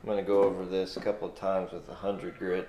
I'm going to go over this a couple of times with 100 grit.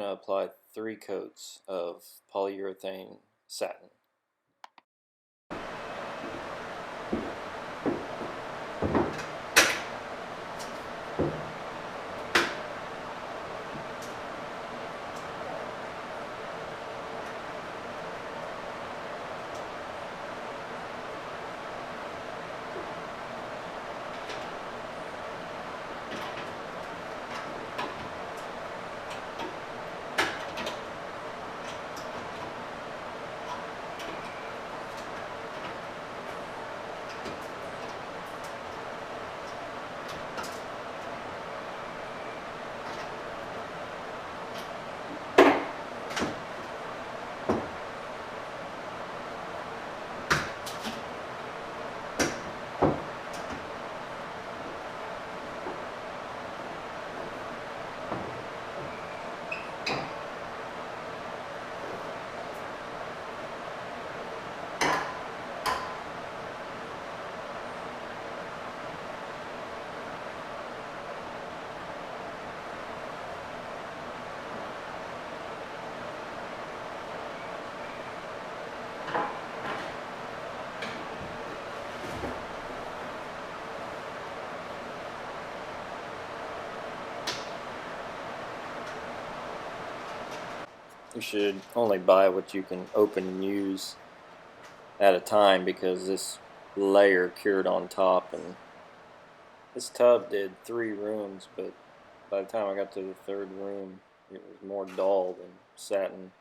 to apply 3 coats of polyurethane satin. You should only buy what you can open and use at a time, because this layer cured on top, and this tub did 3 rooms, but by the time I got to the 3rd room it was more dull than satin.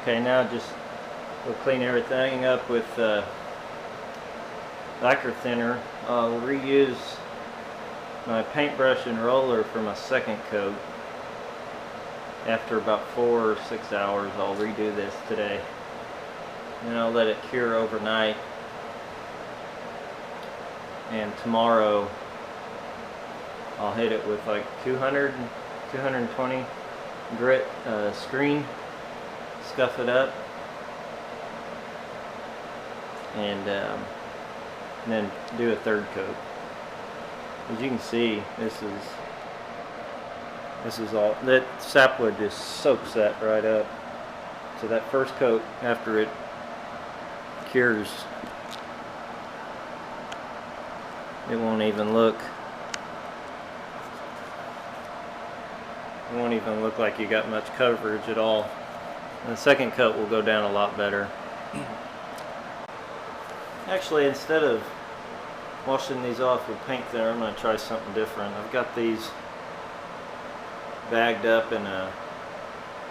Okay, now just we'll clean everything up with lacquer thinner. I'll reuse my paintbrush and roller for my second coat. After about 4 or 6 hours, I'll redo this today. And I'll let it cure overnight. And tomorrow, I'll hit it with like 220 grit screen, scuff it up, and then do a third coat. As you can see, this is all, that sapwood just soaks that right up. So that first coat, after it cures, it won't even look like you got much coverage at all. And the second coat will go down a lot better. Actually, instead of washing these off with paint thinner, I'm going to try something different. I've got these bagged up in a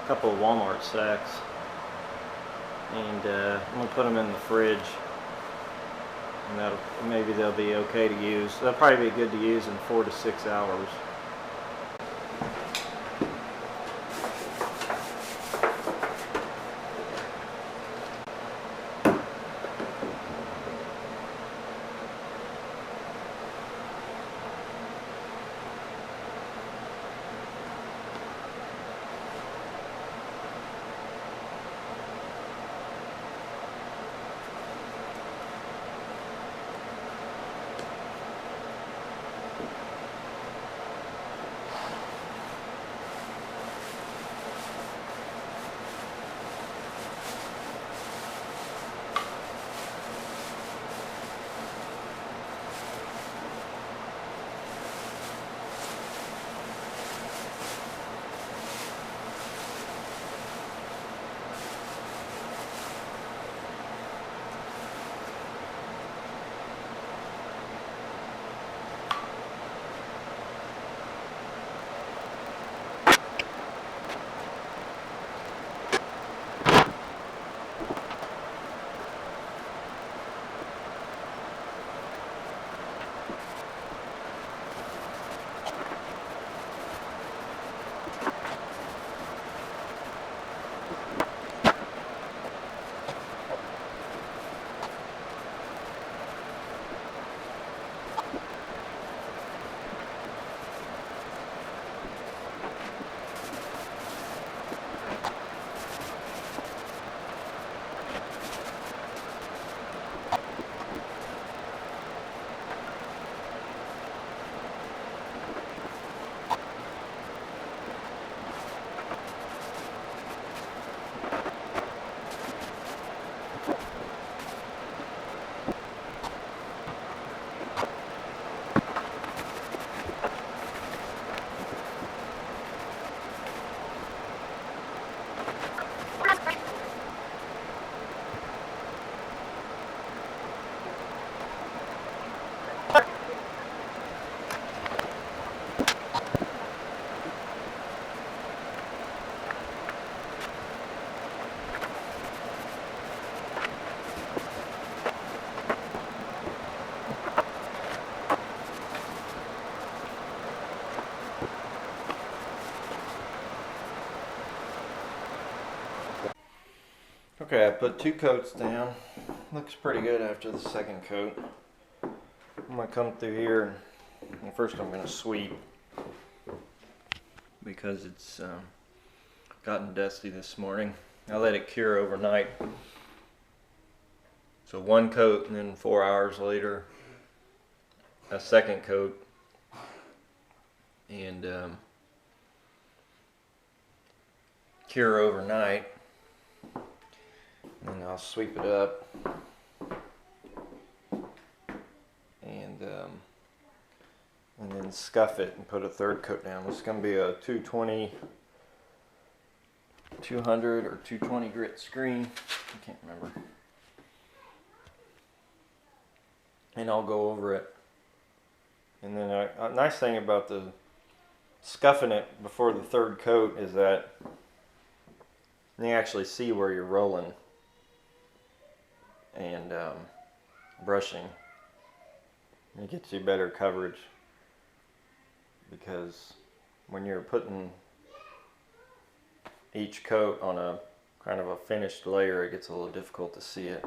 couple of Walmart sacks, and I'm going to put them in the fridge, and maybe they'll be okay to use. They'll probably be good to use in 4 to 6 hours. Okay, I put 2 coats down. Looks pretty good after the second coat. I'm going to come through here and first I'm going to sweep because it's gotten dusty this morning. I let it cure overnight. So 1 coat, and then 4 hours later a second coat, and cure overnight. And I'll sweep it up and then scuff it and put a third coat down. This is going to be a 200 or 220 grit screen. I can't remember. And I'll go over it. And then a nice thing about the scuffing it before the third coat is that And you actually see where you're rolling and brushing. It gets you better coverage, because when you're putting each coat on a kind of a finished layer, it gets a little difficult to see it.